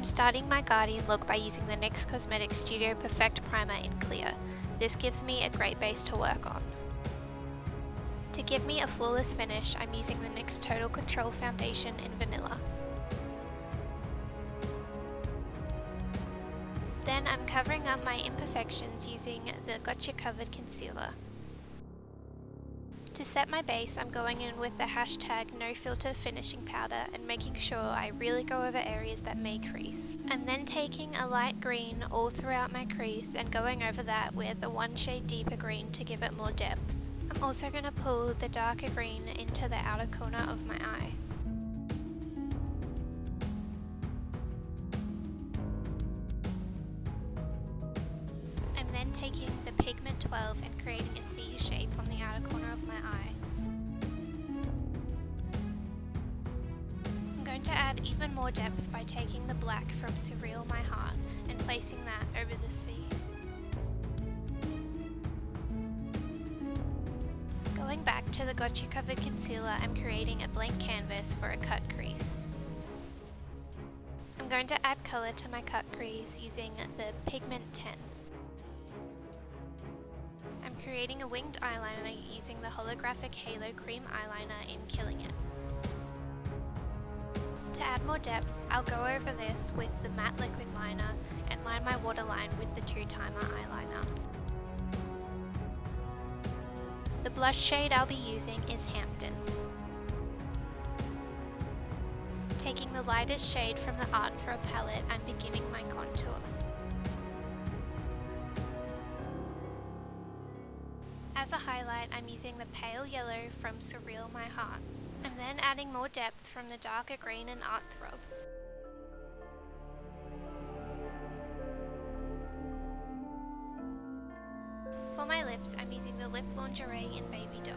I'm starting my Guardian look by using the NYX Cosmetics Studio Perfect Primer in Clear. This gives me a great base to work on. To give me a flawless finish, I'm using the NYX Total Control Foundation in Vanilla. Then I'm covering up my imperfections using the Gotcha Covered Concealer. To set my base, I'm going in with the hashtag #NoFilter finishing powder and making sure I really go over areas that may crease. I'm then taking a light green all throughout my crease and going over that with a 1 shade deeper green to give it more depth. I'm also going to pull the darker green into the outer corner of my eye. I'm then taking the pigment 12 and creating a C shape on the outer corner of my eye. I'm going to add even more depth by taking the black from Surreal My Heart and placing that over the C. Going back to the Gotcha Covered Concealer, I'm creating a blank canvas for a cut crease. I'm going to add colour to my cut crease using the pigment 10. I'm creating a winged eyeliner using the holographic Halo Cream eyeliner in Killing It. To add more depth, I'll go over this with the matte liquid liner and line my waterline with the 2-timer eyeliner. The blush shade I'll be using is Hamptons. Taking the lightest shade from the Art Throw palette, I'm beginning my contour. As a highlight, I'm using the pale yellow from Surreal My Heart. I'm then adding more depth from the darker green in Art Throb. For my lips, I'm using the Lip Lingerie in Baby Doll.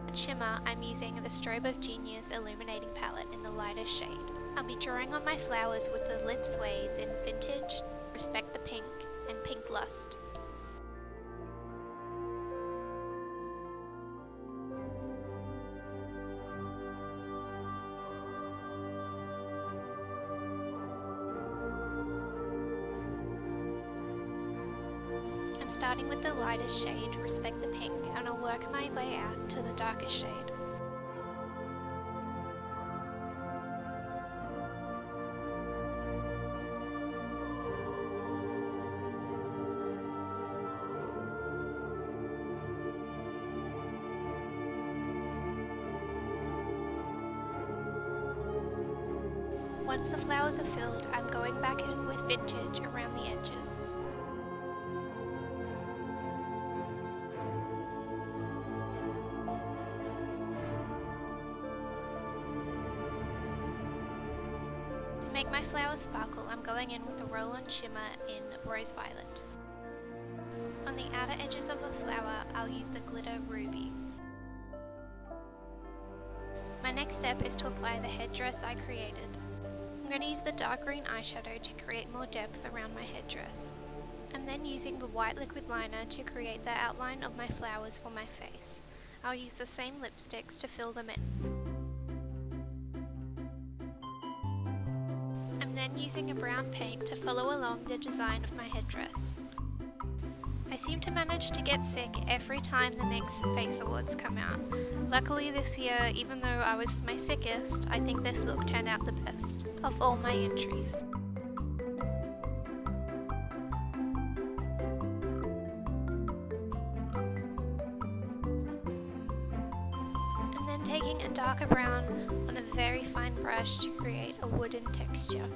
For shimmer, I'm using the Strobe of Genius Illuminating Palette in the lightest shade. I'll be drawing on my flowers with the Lip Suedes in Vintage, Respect the Pink, and Pink Lust. I'm starting with the lightest shade, Respect the Pink, and I'll work my way out to the darkest shade. Once the flowers are filled, I'm going back in with Vintage around the edges. To make my flowers sparkle, I'm going in with the Roll-On Shimmer in Rose Violet. On the outer edges of the flower, I'll use the glitter Ruby. My next step is to apply the headdress I created. I'm going to use the dark green eyeshadow to create more depth around my headdress. I'm then using the white liquid liner to create the outline of my flowers for my face. I'll use the same lipsticks to fill them in. I'm then using a brown paint to follow along the design of my headdress. I seem to manage to get sick every time the NYX Face Awards come out. Luckily this year, even though I was my sickest, I think this look turned out the best of all my entries. I'm then taking a darker brown on a very fine brush to create a wooden texture.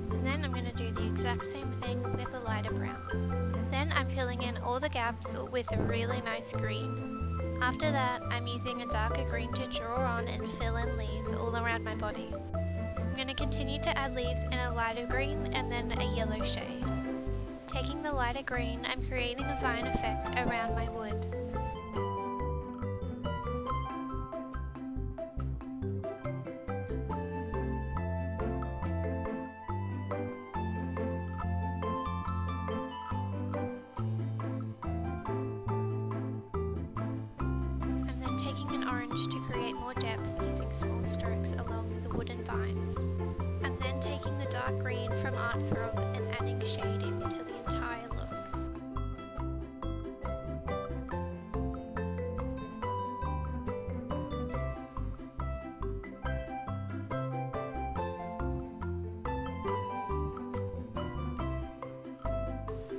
And then I'm going to do the exact same thing with a lighter brown. Then I'm filling in all the gaps with a really nice green. After that, I'm using a darker green to draw on and fill in leaves all around my body. I'm going to continue to add leaves in a lighter green and then a yellow shade. Taking the lighter green, I'm creating a vine effect around my wood. To create more depth using small strokes along the wooden vines. I'm then taking the dark green from of and adding shading to the entire look.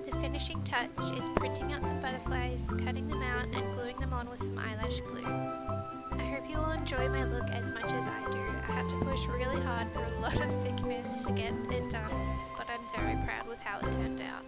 The finishing touch is printing out some butterflies, cutting them out and gluing them on with some eyelash glue. I hope you all enjoy my look as much as I do. I had to push really hard through a lot of sickness to get it done, but I'm very proud with how it turned out.